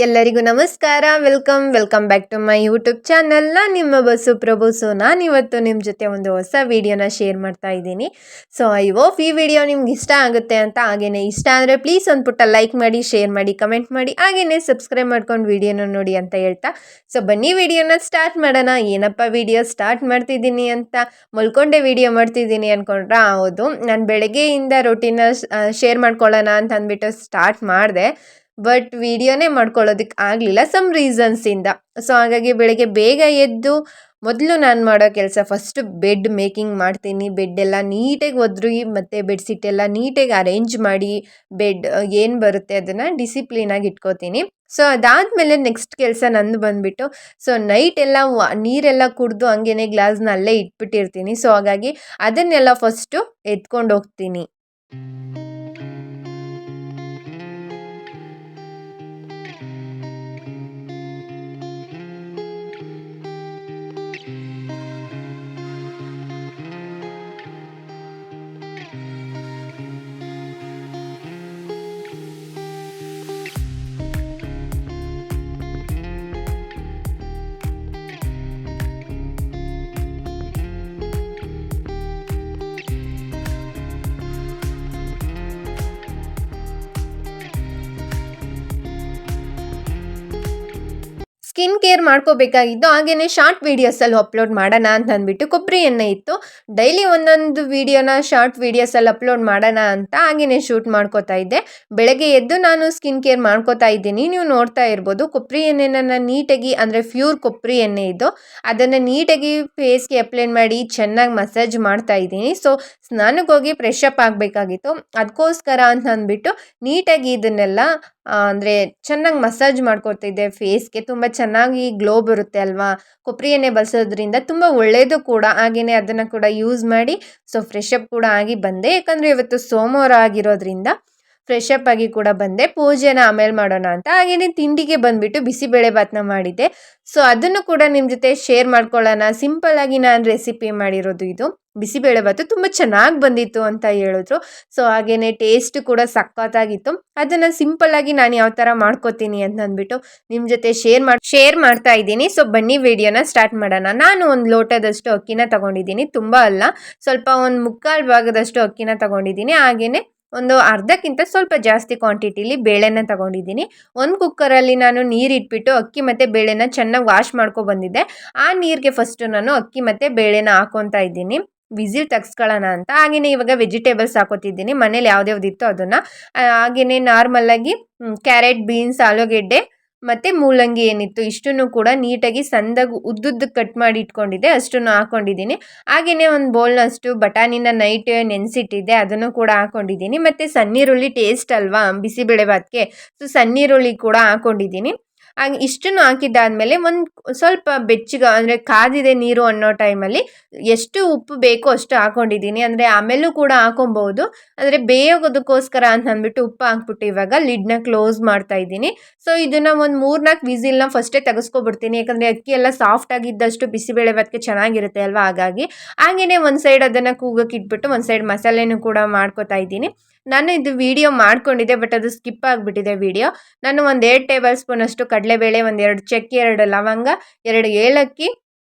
ಎಲ್ಲರಿಗೂ ನಮಸ್ಕಾರ. Welcome back to my YouTube channel. ನಾನು ನಿಮ್ಮ ಬಸ್ಸು ಪ್ರಭು. ಸೊ ನಾನಿವತ್ತು ನಿಮ್ಮ ಜೊತೆ ಒಂದು ಹೊಸ ವಿಡಿಯೋನ ಶೇರ್ ಮಾಡ್ತಾ ಇದ್ದೀನಿ. ಸೊ ಐ ಹೋಪ್ ಈ ವಿಡಿಯೋ ನಿಮ್ಗೆ ಇಷ್ಟ ಆಗುತ್ತೆ ಅಂತ. ಹಾಗೇನೆ ಇಷ್ಟ ಅಂದರೆ ಪ್ಲೀಸ್ ಒಂದು ಪುಟ್ಟ ಲೈಕ್ ಮಾಡಿ, ಶೇರ್ ಮಾಡಿ, ಕಮೆಂಟ್ ಮಾಡಿ, ಹಾಗೇನೆ ಸಬ್ಸ್ಕ್ರೈಬ್ ಮಾಡ್ಕೊಂಡು ವಿಡಿಯೋನ ನೋಡಿ ಅಂತ ಹೇಳ್ತಾ ಸೊ ಬನ್ನಿ ವಿಡಿಯೋನ ಸ್ಟಾರ್ಟ್ ಮಾಡೋಣ. ಏನಪ್ಪ ವಿಡಿಯೋ ಸ್ಟಾರ್ಟ್ ಮಾಡ್ತಿದ್ದೀನಿ ಅಂತ ಮಲ್ಕೊಂಡೆ ವಿಡಿಯೋ ಮಾಡ್ತಿದ್ದೀನಿ ಅಂದ್ಕೊಂಡ್ರೆ ಹೌದು, ನಾನು ಬೆಳಗ್ಗೆಯಿಂದ ರೊಟೀನ ಶೇರ್ ಮಾಡ್ಕೊಳ್ಳೋಣ ಅಂತ ಅಂದ್ಬಿಟ್ಟು ಸ್ಟಾರ್ಟ್ ಮಾಡಿದೆ. ಬಟ್ ವಿಡಿಯೋನೇ ಮಾಡ್ಕೊಳ್ಳೋದಕ್ಕೆ ಆಗಲಿಲ್ಲ ಸಮ್ ರೀಸನ್ಸಿಂದ. ಸೊ ಹಾಗಾಗಿ ಬೆಳಗ್ಗೆ ಬೇಗ ಎದ್ದು ಮೊದಲು ನಾನು ಮಾಡೋ ಕೆಲಸ ಫಸ್ಟು ಬೆಡ್ ಮೇಕಿಂಗ್ ಮಾಡ್ತೀನಿ. ಬೆಡ್ ಎಲ್ಲ ನೀಟಾಗಿ ಒದ್ರಿ ಮತ್ತು ಬೆಡ್ಶೀಟ್ ಎಲ್ಲ ನೀಟಾಗಿ ಅರೇಂಜ್ ಮಾಡಿ ಬೆಡ್ ಏನು ಬರುತ್ತೆ ಅದನ್ನು ಡಿಸಿಪ್ಲಿನಾಗಿ ಇಟ್ಕೋತೀನಿ. ಸೊ ಅದಾದಮೇಲೆ ನೆಕ್ಸ್ಟ್ ಕೆಲಸ ನಂದು ಬಂದುಬಿಟ್ಟು ಸೊ ನೈಟ್ ಎಲ್ಲ ನೀರೆಲ್ಲ ಕುಡಿದು ಹಂಗೇನೆ ಗ್ಲಾಸ್ನ ಅಲ್ಲೇ ಇಟ್ಬಿಟ್ಟಿರ್ತೀನಿ. ಸೊ ಹಾಗಾಗಿ ಅದನ್ನೆಲ್ಲ ಫಸ್ಟು ಎತ್ಕೊಂಡು ಹೋಗ್ತೀನಿ. ಸ್ಕಿನ್ ಕೇರ್ ಮಾಡ್ಕೋಬೇಕಾಗಿದ್ದು, ಹಾಗೆಯೇ ಶಾರ್ಟ್ ವೀಡಿಯೋಸಲ್ಲಿ ಅಪ್ಲೋಡ್ ಮಾಡೋಣ ಅಂತ ಅಂದ್ಬಿಟ್ಟು ಕೊಬ್ಬರಿ ಎಣ್ಣೆ ಇತ್ತು. ಡೈಲಿ ಒಂದೊಂದು ವೀಡಿಯೋನ ಶಾರ್ಟ್ ವೀಡಿಯೋಸಲ್ಲಿ ಅಪ್ಲೋಡ್ ಮಾಡೋಣ ಅಂತ ಹಾಗೆಯೇ ಶೂಟ್ ಮಾಡ್ಕೋತಾ ಇದ್ದೆ. ಬೆಳಗ್ಗೆ ಎದ್ದು ನಾನು ಸ್ಕಿನ್ ಕೇರ್ ಮಾಡ್ಕೋತಾ ಇದ್ದೀನಿ. ನೀವು ನೋಡ್ತಾ ಇರ್ಬೋದು ಕೊಬ್ಬರಿ ಎಣ್ಣೆನ ನೀಟಾಗಿ, ಅಂದರೆ ಪ್ಯೂರ್ ಕೊಬ್ಬರಿ ಎಣ್ಣೆ ಇದು, ಅದನ್ನು ನೀಟಾಗಿ ಫೇಸ್ಗೆ ಅಪ್ಲೈ ಮಾಡಿ ಚೆನ್ನಾಗಿ ಮಸಾಜ್ ಮಾಡ್ತಾ ಇದ್ದೀನಿ. ಸೊ ಸ್ನಾನಕ್ಕೆ ಹೋಗಿ ಫ್ರೆಶ್ ಅಪ್ ಆಗಬೇಕಾಗಿತ್ತು. ಅದಕ್ಕೋಸ್ಕರ ಅಂತ ಅಂದ್ಬಿಟ್ಟು ನೀಟಾಗಿ ಇದನ್ನೆಲ್ಲ ಅಂದರೆ ಚೆನ್ನಾಗಿ ಮಸಾಜ್ ಮಾಡ್ಕೊತಿದ್ದೆ ಫೇಸ್ಗೆ. ತುಂಬ ಚೆನ್ನಾಗಿ ಗ್ಲೋ ಬರುತ್ತೆ ಅಲ್ವಾ ಕೊಬ್ಬರಿ ಎಣ್ಣೆ ಬಳಸೋದ್ರಿಂದ, ತುಂಬ ಒಳ್ಳೆಯದು ಕೂಡ. ಹಾಗೆಯೇ ಅದನ್ನು ಕೂಡ ಯೂಸ್ ಮಾಡಿ ಸೊ ಫ್ರೆಶ್ ಅಪ್ ಕೂಡ ಆಗಿ ಬಂದೆ. ಯಾಕಂದರೆ ಇವತ್ತು ಸೋಮವಾರ ಆಗಿರೋದ್ರಿಂದ ಫ್ರೆಶ್ ಅಪ್ ಆಗಿ ಕೂಡ ಬಂದೆ. ಪೂಜೆನ ಆಮೇಲೆ ಮಾಡೋಣ ಅಂತ. ಹಾಗೆಯೇ ತಿಂಡಿಗೆ ಬಂದುಬಿಟ್ಟು ಬಿಸಿಬೇಳೆ ಭಾತನ ಮಾಡಿದ್ದೆ. ಸೊ ಅದನ್ನು ಕೂಡ ನಿಮ್ಮ ಜೊತೆ ಶೇರ್ ಮಾಡ್ಕೊಳ್ಳೋಣ. ಸಿಂಪಲ್ಲಾಗಿ ನಾನು ರೆಸಿಪಿ ಮಾಡಿರೋದು ಇದು ಬಿಸಿಬೇಳೆ ಭಾತು. ತುಂಬ ಚೆನ್ನಾಗಿ ಬಂದಿತ್ತು ಅಂತ ಹೇಳಿದ್ರು. ಸೊ ಹಾಗೆಯೇ ಟೇಸ್ಟ್ ಕೂಡ ಸಖತ್ತಾಗಿತ್ತು. ಅದನ್ನು ಸಿಂಪಲ್ಲಾಗಿ ನಾನು ಯಾವ ಥರ ಮಾಡ್ಕೋತೀನಿ ಅಂತ ಅಂದ್ಬಿಟ್ಟು ನಿಮ್ಮ ಜೊತೆ ಶೇರ್ ಮಾಡ್ತಾ ಇದ್ದೀನಿ. ಸೊ ಬನ್ನಿ ವಿಡಿಯೋನ ಸ್ಟಾರ್ಟ್ ಮಾಡೋಣ. ನಾನು ಒಂದು ಲೋಟದಷ್ಟು ಅಕ್ಕಿನ ತಗೊಂಡಿದ್ದೀನಿ. ತುಂಬ ಅಲ್ಲ, ಸ್ವಲ್ಪ ಒಂದು ಮುಕ್ಕಾಲು ಭಾಗದಷ್ಟು ಅಕ್ಕಿನ ತಗೊಂಡಿದ್ದೀನಿ. ಹಾಗೆಯೇ ಒಂದು ಅರ್ಧಕ್ಕಿಂತ ಸ್ವಲ್ಪ ಜಾಸ್ತಿ ಕ್ವಾಂಟಿಟಿಲಿ ಬೇಳೆನ ತಗೊಂಡಿದ್ದೀನಿ. ಒಂದು ಕುಕ್ಕರಲ್ಲಿ ನಾನು ನೀರಿಟ್ಬಿಟ್ಟು ಅಕ್ಕಿ ಮತ್ತು ಬೇಳೆನ ಚೆನ್ನಾಗಿ ವಾಶ್ ಬಂದಿದ್ದೆ. ಆ ನೀರಿಗೆ ಫಸ್ಟು ನಾನು ಅಕ್ಕಿ ಮತ್ತು ಬೇಳೆನ ಹಾಕೊತಾ ಇದ್ದೀನಿ ವಿಸಿಲ್ ತೆಗ್ಸ್ಕೊಳ್ಳೋಣ ಅಂತ. ಹಾಗೆಯೇ ಇವಾಗ ವೆಜಿಟೇಬಲ್ಸ್ ಹಾಕೋತಿದ್ದೀನಿ ಮನೇಲಿ ಯಾವ್ದ್ಯಾವ್ದಿತ್ತು ಅದನ್ನು. ಹಾಗೆಯೇ ನಾರ್ಮಲ್ಲಾಗಿ ಕ್ಯಾರೆಟ್, ಬೀನ್ಸ್, ಆಲೂಗೆಡ್ಡೆ ಮತ್ತು ಮೂಲಂಗಿ ಏನಿತ್ತು ಇಷ್ಟನ್ನು ಕೂಡ ನೀಟಾಗಿ ಸಣ್ಣದಾಗಿ ಉದ್ದುದ್ದು ಕಟ್ ಮಾಡಿ ಇಟ್ಕೊಂಡಿದ್ದೆ, ಅಷ್ಟನ್ನು ಹಾಕ್ಕೊಂಡಿದ್ದೀನಿ. ಹಾಗೆಯೇ ಒಂದು ಬೌಲ್ನಷ್ಟು ಬಟಾಣಿನ ನೈಟ್ ನೆನೆಸಿಟ್ಟಿದ್ದೆ, ಅದನ್ನು ಕೂಡ ಹಾಕ್ಕೊಂಡಿದ್ದೀನಿ. ಮತ್ತು ಸಣ್ಣೀರುಳ್ಳಿ ಟೇಸ್ಟ್ ಅಲ್ವಾ ಬಿಸಿಬೇಳೆ ಭಾತ್ಗೆ, ಸೊ ಸಣ್ಣೀರುಳ್ಳಿ ಕೂಡ ಹಾಕ್ಕೊಂಡಿದ್ದೀನಿ. ಹಾಗೆ ಇಷ್ಟನ್ನು ಹಾಕಿದ್ದಾದಮೇಲೆ ಒಂದು ಸ್ವಲ್ಪ ಬೆಚ್ಚಗೆ, ಅಂದರೆ ಕಾದಿದೆ ನೀರು ಅನ್ನೋ ಟೈಮಲ್ಲಿ ಎಷ್ಟು ಉಪ್ಪು ಬೇಕೋ ಅಷ್ಟು ಹಾಕ್ಕೊಂಡಿದ್ದೀನಿ. ಅಂದರೆ ಆಮೇಲೂ ಕೂಡ ಹಾಕೊಬೋದು, ಅಂದರೆ ಬೇಯೋಗೋದಕ್ಕೋಸ್ಕರ ಅಂತ ಅಂದ್ಬಿಟ್ಟು ಉಪ್ಪು ಹಾಕ್ಬಿಟ್ಟು ಇವಾಗ ಲಿಡ್ನ ಕ್ಲೋಸ್ ಮಾಡ್ತಾ ಇದ್ದೀನಿ. ಸೊ ಇದನ್ನು ಒಂದು 3-4 ವಿಸಿಲ್ನ ಫಸ್ಟೇ ತೆಗೆಸ್ಕೊಬಿಡ್ತೀನಿ. ಯಾಕಂದರೆ ಅಕ್ಕಿ ಎಲ್ಲ ಸಾಫ್ಟ್ ಆಗಿದ್ದಷ್ಟು ಬಿಸಿಬೇಳೆ ಭಾತ್ಗೆ ಚೆನ್ನಾಗಿರುತ್ತೆ ಅಲ್ವಾ, ಹಾಗಾಗಿ. ಹಾಗೆಯೇ ಒಂದು ಸೈಡ್ ಅದನ್ನು ಕೂಗಕ್ಕೆ ಇಟ್ಬಿಟ್ಟು ಒಂದು ಸೈಡ್ ಮಸಾಲೆನೂ ಕೂಡ ಮಾಡ್ಕೊತಾ ಇದ್ದೀನಿ. ನಾನು ಇದು ವಿಡಿಯೋ ಮಾಡ್ಕೊಂಡಿದ್ದೆ, ಬಟ್ ಅದು ಸ್ಕಿಪ್ ಆಗಿಬಿಟ್ಟಿದೆ ವಿಡಿಯೋ. ನಾನು ಒಂದು 2 ಟೇಬಲ್ ಸ್ಪೂನಷ್ಟು ಕಡಲೆಬೇಳೆ, 2 ಚಕ್ಕೆ, 2 ಲವಂಗ, 2 ಏಲಕ್ಕಿ,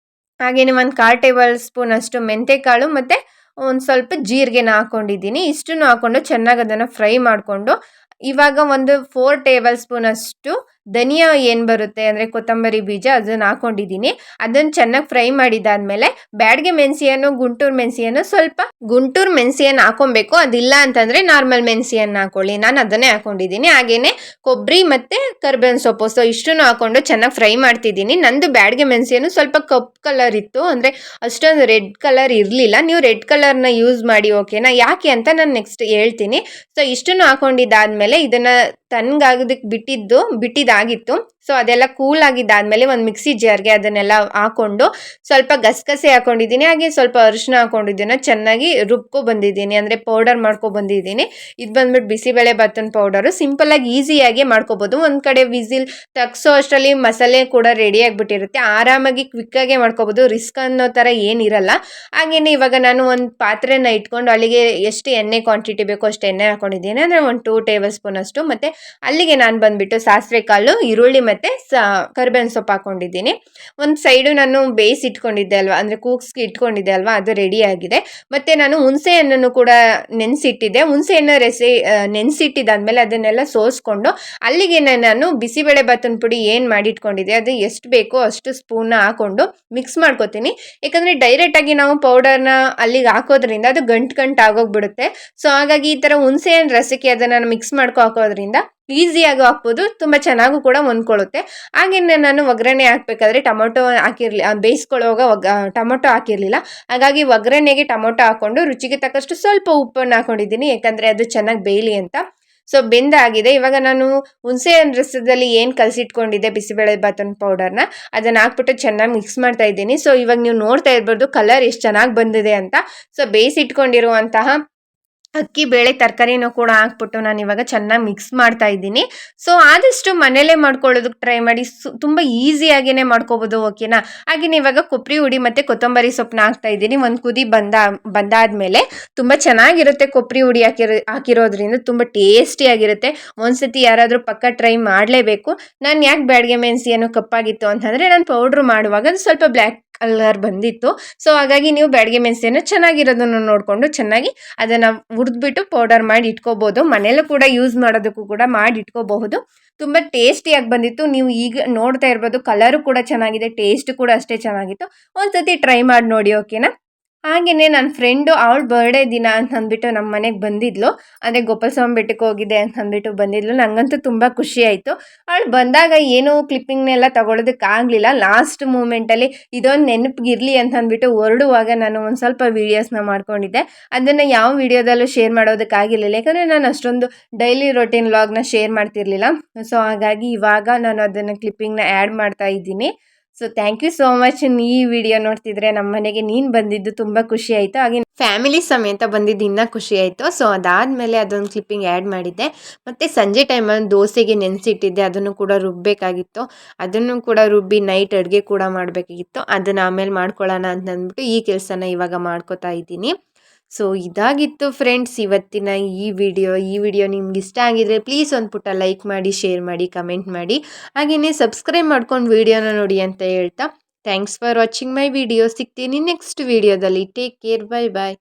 ಹಾಗೆಯೇ ಒಂದು 1/4 ಟೇಬಲ್ ಸ್ಪೂನಷ್ಟು ಮೆಂತೆಕಾಳು ಮತ್ತು ಒಂದು ಸ್ವಲ್ಪ ಜೀರಿಗೆನ ಹಾಕ್ಕೊಂಡಿದ್ದೀನಿ. ಇಷ್ಟನ್ನು ಹಾಕ್ಕೊಂಡು ಚೆನ್ನಾಗಿ ಅದನ್ನು ಫ್ರೈ ಮಾಡಿಕೊಂಡು ಇವಾಗ ಒಂದು 4 ಟೇಬಲ್ ಸ್ಪೂನಷ್ಟು ಧನಿಯಾ ಏನು ಬರುತ್ತೆ, ಅಂದರೆ ಕೊತ್ತಂಬರಿ ಬೀಜ, ಅದನ್ನು ಹಾಕ್ಕೊಂಡಿದ್ದೀನಿ. ಅದನ್ನು ಚೆನ್ನಾಗಿ ಫ್ರೈ ಮಾಡಿದಾದಮೇಲೆ ಬ್ಯಾಡಗೆ ಮೆಣಸಿಯನ್ನು, ಗುಂಟೂರು ಮೆಣಸಿಯನ್ನು, ಸ್ವಲ್ಪ ಗುಂಟೂರು ಮೆಣಸಿಯನ್ನು ಹಾಕೊಬೇಕು. ಅದಿಲ್ಲ ಅಂತಂದರೆ ನಾರ್ಮಲ್ ಮೆಣಸಿಯನ್ನು ಹಾಕ್ಕೊಳ್ಳಿ. ನಾನು ಅದನ್ನೇ ಹಾಕ್ಕೊಂಡಿದ್ದೀನಿ. ಹಾಗೆಯೇ ಕೊಬ್ಬರಿ ಮತ್ತು ಕರಿಬೇವಿನ ಸೊಪ್ಪು, ಸೊ ಇಷ್ಟನ್ನು ಹಾಕ್ಕೊಂಡು ಚೆನ್ನಾಗಿ ಫ್ರೈ ಮಾಡ್ತಿದ್ದೀನಿ. ನಂದು ಬ್ಯಾಡಗೆ ಮೆಣಸಿಯನ್ನು ಸ್ವಲ್ಪ ಕಪ್ ಕಲರ್ ಇತ್ತು, ಅಂದರೆ ಅಷ್ಟೊಂದು ರೆಡ್ ಕಲರ್ ಇರಲಿಲ್ಲ. ನೀವು ರೆಡ್ ಕಲರ್ನ ಯೂಸ್ ಮಾಡಿ, ಓಕೆನಾ? ಯಾಕೆ ಅಂತ ನಾನು ನೆಕ್ಸ್ಟ್ ಹೇಳ್ತೀನಿ. ಸೊ ಇಷ್ಟನ್ನು ಹಾಕ್ಕೊಂಡಿದ್ದಾದಮೇಲೆ ಇದನ್ನು ತಣ್ಣಗಾಗೋದಕ್ಕೆ ಬಿಟ್ಟಿದ್ದಾಗಿತ್ತು. ಸೊ ಅದೆಲ್ಲ ಕೂಲ್ ಆಗಿದ್ದಾದ್ಮೇಲೆ ಒಂದು ಮಿಕ್ಸಿ ಜಾರ್ಗೆ ಅದನ್ನೆಲ್ಲ ಹಾಕೊಂಡು ಸ್ವಲ್ಪ ಗಸಗಸೆ ಹಾಕೊಂಡಿದ್ದೀನಿ, ಹಾಗೆ ಸ್ವಲ್ಪ ಅರಿಶಿನ ಹಾಕೊಂಡಿದ್ದೀನಿ, ಚೆನ್ನಾಗಿ ರುಬ್ಕೊ ಬಂದಿದ್ದೀನಿ, ಅಂದರೆ ಪೌಡರ್ ಮಾಡ್ಕೊ ಬಂದಿದ್ದೀನಿ. ಇದು ಬಂದ್ಬಿಟ್ಟು ಬಿಸಿಬೇಳೆ ಬಾತನ ಪೌಡರು. ಸಿಂಪಲಾಗಿ ಈಸಿಯಾಗಿ ಮಾಡ್ಕೋಬೋದು. ಒಂದು ಕಡೆ ವಿಸಿಲ್ ತಗ್ಸೋ ಅಷ್ಟರಲ್ಲಿ ಮಸಾಲೆ ಕೂಡ ರೆಡಿ ಆಗಿಬಿಟ್ಟಿರುತ್ತೆ. ಆರಾಮಾಗಿ ಕ್ವಿಕ್ಕಾಗೆ ಮಾಡ್ಕೋಬೋದು, ರಿಸ್ಕ್ ಅನ್ನೋ ಥರ ಏನಿರಲ್ಲ. ಹಾಗೆಯೇ ಇವಾಗ ನಾನು ಒಂದು ಪಾತ್ರೆನ ಇಟ್ಕೊಂಡು ಅಲ್ಲಿಗೆ ಎಷ್ಟು ಎಣ್ಣೆ ಕ್ವಾಂಟಿಟಿ ಬೇಕೋ ಅಷ್ಟು ಎಣ್ಣೆ ಹಾಕೊಂಡಿದ್ದೀನಿ, ಅಂದರೆ ಒಂದು 2 ಟೇಬಲ್ ಸ್ಪೂನ್ ಅಷ್ಟು. ಮತ್ತು ಅಲ್ಲಿಗೆ ನಾನು ಬಂದುಬಿಟ್ಟು ಸಾಸಿವೆ ಕಾಳು, ಈರುಳ್ಳಿ ಮತ್ತು ಕರಿಬೇವಿನ ಸೊಪ್ಪು ಹಾಕೊಂಡಿದ್ದೀನಿ. ಒಂದು ಸೈಡು ನಾನು ಬೇಯಿಸಿ ಇಟ್ಕೊಂಡಿದ್ದೆ ಅಲ್ವಾ, ಅಂದರೆ ಕೂಗ್ಸ್ಗೆ ಇಟ್ಕೊಂಡಿದ್ದೆ ಅಲ್ವಾ, ಅದು ರೆಡಿ ಆಗಿದೆ. ಮತ್ತು ನಾನು ಹುಣಸೆಹಣ್ಣನ್ನು ಕೂಡ ನೆನೆಸಿಟ್ಟಿದ್ದೆ. ಹುಣಸೆಹಣ್ಣು ನೆನೆಸಿಟ್ಟಿದ್ದಾದ್ಮೇಲೆ ಅದನ್ನೆಲ್ಲ ಸೋಸ್ಕೊಂಡು ಅಲ್ಲಿಗೆ ನಾನು ಬಿಸಿಬೇಳೆ ಬಾತನ ಪುಡಿ ಏನು ಮಾಡಿಟ್ಕೊಂಡಿದ್ದೆ ಅದು ಎಷ್ಟು ಬೇಕೋ ಅಷ್ಟು ಸ್ಪೂನ್ನ ಹಾಕೊಂಡು ಮಿಕ್ಸ್ ಮಾಡ್ಕೊತೀನಿ. ಯಾಕಂದರೆ ಡೈರೆಕ್ಟಾಗಿ ನಾವು ಪೌಡರ್ನ ಅಲ್ಲಿಗೆ ಹಾಕೋದ್ರಿಂದ ಅದು ಗಂಟು ಆಗೋಗ್ಬಿಡುತ್ತೆ. ಸೊ ಹಾಗಾಗಿ ಈ ಥರ ಹುಣಸೆಹಣ್ಣು ರಸಕ್ಕೆ ಅದನ್ನು ಮಿಕ್ಸ್ ಹಾಕೋದ್ರಿಂದ ಈಸಿಯಾಗಿ ಹಾಕ್ಬೋದು, ತುಂಬ ಚೆನ್ನಾಗೂ ಕೂಡ ಹೊಂದ್ಕೊಳ್ಳುತ್ತೆ. ಹಾಗೆಯೇ ನಾನು ಒಗ್ಗರಣೆ ಹಾಕಬೇಕಾದ್ರೆ ಟೊಮೊಟೊ ಬೇಯಿಸ್ಕೊಳ್ಳುವಾಗ ಟೊಮೊಟೊ ಹಾಕಿರಲಿಲ್ಲ. ಹಾಗಾಗಿ ಒಗ್ಗರಣೆಗೆ ಟೊಮೊಟೊ ಹಾಕ್ಕೊಂಡು ರುಚಿಗೆ ತಕ್ಕಷ್ಟು ಸ್ವಲ್ಪ ಉಪ್ಪನ್ನು ಹಾಕೊಂಡಿದ್ದೀನಿ, ಯಾಕಂದರೆ ಅದು ಚೆನ್ನಾಗಿ ಬೇಯಲಿ ಅಂತ. ಸೊ ಬೆಂದಾಗಿದೆ. ಇವಾಗ ನಾನು ಹುಣಸೆಹಣ್ಣು ರಸದಲ್ಲಿ ಏನು ಕಲಸಿಟ್ಕೊಂಡಿದ್ದೆ ಬಿಸಿಬೇಳೆ ಬಾತನ ಪೌಡರ್ನ ಅದನ್ನು ಹಾಕ್ಬಿಟ್ಟು ಚೆನ್ನಾಗಿ ಮಿಕ್ಸ್ ಮಾಡ್ತಾ ಇದ್ದೀನಿ. ಸೊ ಇವಾಗ ನೀವು ನೋಡ್ತಾ ಇರ್ಬೋದು ಕಲರ್ ಎಷ್ಟು ಚೆನ್ನಾಗಿ ಬಂದಿದೆ ಅಂತ. ಸೊ ಬೇಯಿಸಿಟ್ಕೊಂಡಿರುವಂತಹ ಅಕ್ಕಿ ಬೇಳೆ ತರಕಾರಿನೂ ಕೂಡ ಹಾಕ್ಬಿಟ್ಟು ನಾನು ಇವಾಗ ಚೆನ್ನಾಗಿ ಮಿಕ್ಸ್ ಮಾಡ್ತಾ ಇದ್ದೀನಿ. ಸೊ ಆದಷ್ಟು ಮನೇಲೇ ಮಾಡ್ಕೊಳ್ಳೋದಕ್ಕೆ ಟ್ರೈ ಮಾಡಿ, ತುಂಬ ಈಸಿಯಾಗಿಯೇ ಮಾಡ್ಕೋಬೋದು, ಓಕೆನಾ. ಹಾಗೆಯೇ ಇವಾಗ ಕೊಬ್ಬರಿ ಹುಡಿ ಮತ್ತು ಕೊತ್ತಂಬರಿ ಸೊಪ್ಪನ್ನ ಹಾಕ್ತಾ ಇದ್ದೀನಿ. ಒಂದು ಕುದಿ ಬಂದಾದಮೇಲೆ ತುಂಬ ಚೆನ್ನಾಗಿರುತ್ತೆ. ಕೊಬ್ಬರಿ ಹುಡಿ ಹಾಕಿರೋದ್ರಿಂದ ತುಂಬ ಟೇಸ್ಟಿಯಾಗಿರುತ್ತೆ. ಒಂದ್ಸತಿ ಯಾರಾದರೂ ಪಕ್ಕ ಟ್ರೈ ಮಾಡಲೇಬೇಕು. ನಾನು ಯಾಕೆ ಬ್ಯಾಡಗೆ ಮೆಣಸಿ ಏನೋ ಕಪ್ಪಾಗಿತ್ತು ಅಂತಂದರೆ ನಾನು ಪೌಡ್ರ್ ಮಾಡುವಾಗ ಅದು ಸ್ವಲ್ಪ ಬ್ಲ್ಯಾಕ್ ಕಲರ್ ಬಂದಿತ್ತು. ಸೊ ಹಾಗಾಗಿ ನೀವು ಬ್ಯಾಡಗೆ ಮೆಣಸಿನ ಚೆನ್ನಾಗಿರೋದನ್ನು ನೋಡಿಕೊಂಡು ಚೆನ್ನಾಗಿ ಅದನ್ನು ಹುರಿದ್ಬಿಟ್ಟು ಪೌಡರ್ ಮಾಡಿ ಇಟ್ಕೋಬೋದು. ಮನೇಲೂ ಕೂಡ ಯೂಸ್ ಮಾಡೋದಕ್ಕೂ ಕೂಡ ಮಾಡಿ ಇಟ್ಕೋಬಹುದು. ತುಂಬ ಟೇಸ್ಟಿಯಾಗಿ ಬಂದಿತ್ತು. ನೀವು ಈಗ ನೋಡ್ತಾ ಇರ್ಬೋದು ಕಲರು ಕೂಡ ಚೆನ್ನಾಗಿದೆ, ಟೇಸ್ಟ್ ಕೂಡ ಅಷ್ಟೇ ಚೆನ್ನಾಗಿತ್ತು. ಒಂದ್ಸತಿ ಟ್ರೈ ಮಾಡಿ ನೋಡಿ, ಓಕೆನಾ. ಹಾಗೆಯೇ ನನ್ನ ಫ್ರೆಂಡು ಅವಳ ಬರ್ಡೇ ದಿನ ಅಂತ ಅಂದ್ಬಿಟ್ಟು ನಮ್ಮ ಮನೆಗೆ ಬಂದಿದ್ಲು, ಅದೇ ಗೋಪಾಲಸ್ವಾಮಿ ಬೆಟ್ಟಕ್ಕೆ ಹೋಗಿದ್ದೆ ಅಂತ ಅಂದ್ಬಿಟ್ಟು ಬಂದಿದ್ಲು. ನನಗಂತೂ ತುಂಬ ಖುಷಿ ಆಯಿತು. ಅವಳು ಬಂದಾಗ ಏನೂ ಕ್ಲಿಪ್ಪಿಂಗ್ನೆಲ್ಲ ತೊಗೊಳೋದಕ್ಕಾಗಲಿಲ್ಲ. ಲಾಸ್ಟ್ ಮೂಮೆಂಟಲ್ಲಿ ಇದೊಂದು ನೆನಪಿಗಿರಲಿ ಅಂತ ಅಂದ್ಬಿಟ್ಟು ಹೊರಡುವಾಗ ನಾನು ಒಂದು ಸ್ವಲ್ಪ ವೀಡಿಯೋಸ್ನ ಮಾಡ್ಕೊಂಡಿದ್ದೆ. ಅದನ್ನು ಯಾವ ವೀಡಿಯೋದಲ್ಲೂ ಶೇರ್ ಮಾಡೋದಕ್ಕಾಗಿರಲಿಲ್ಲ, ಯಾಕಂದರೆ ನಾನು ಅಷ್ಟೊಂದು ಡೈಲಿ ರೊಟೀನ್ ವ್ಲಾಗ್ನ ಶೇರ್ ಮಾಡ್ತಿರಲಿಲ್ಲ. ಸೊ ಹಾಗಾಗಿ ಇವಾಗ ನಾನು ಅದನ್ನು ಕ್ಲಿಪ್ಪಿಂಗ್ನ ಆ್ಯಡ್ ಮಾಡ್ತಾ ಇದ್ದೀನಿ. So thank you so much. ಈ ವಿಡಿಯೋ ನೋಡ್ತಿದ್ರೆ ನಮ್ಮ ಮನೆಗೆ ನೀನು ಬಂದಿದ್ದು ತುಂಬ ಖುಷಿ ಆಯಿತು. ಹಾಗೆ ಫ್ಯಾಮಿಲಿ ಸಮೇತ ಬಂದಿದ್ದು ಇನ್ನೂ ಖುಷಿ ಆಯಿತು. ಸೊ ಅದಾದಮೇಲೆ ಅದೊಂದು ಕ್ಲಿಪ್ಪಿಂಗ್ ಆ್ಯಡ್ ಮಾಡಿದ್ದೆ. ಮತ್ತು ಸಂಜೆ ಟೈಮಲ್ಲಿ ದೋಸೆಗೆ ನೆನೆಸಿಟ್ಟಿದ್ದೆ, ಅದನ್ನು ಕೂಡ ರುಬ್ಬಬೇಕಾಗಿತ್ತು. ಅದನ್ನು ಕೂಡ ರುಬ್ಬಿ ನೈಟ್ ಅಡುಗೆ ಕೂಡ ಮಾಡಬೇಕಾಗಿತ್ತು. ಅದನ್ನು ಆಮೇಲೆ ಮಾಡ್ಕೊಳ್ಳೋಣ ಅಂತ ಅಂದ್ಬಿಟ್ಟು ಈ ಕೆಲಸನ ಇವಾಗ ಮಾಡ್ಕೋತಾ ಇದ್ದೀನಿ. ಸೊ ಇದಾಗಿತ್ತು ಫ್ರೆಂಡ್ಸ್ ಇವತ್ತಿನ ಈ ವಿಡಿಯೋ ನಿಮ್ಗೆ ಇಷ್ಟ ಆಗಿದ್ರೆ ಪ್ಲೀಸ್ ಒಂದು ಪುಟ್ಟ ಲೈಕ್ ಮಾಡಿ, ಶೇರ್ ಮಾಡಿ, ಕಮೆಂಟ್ ಮಾಡಿ, ಹಾಗೆಯೇ ಸಬ್ಸ್ಕ್ರೈಬ್ ಮಾಡ್ಕೊಂಡು ವಿಡಿಯೋನ ನೋಡಿ ಅಂತ ಹೇಳ್ತಾ thanks for watching my video. ಸಿಗ್ತೀನಿ ನೆಕ್ಸ್ಟ್ ವಿಡಿಯೋದಲ್ಲಿ. ಟೇಕ್ ಕೇರ್, ಬೈ ಬಾಯ್.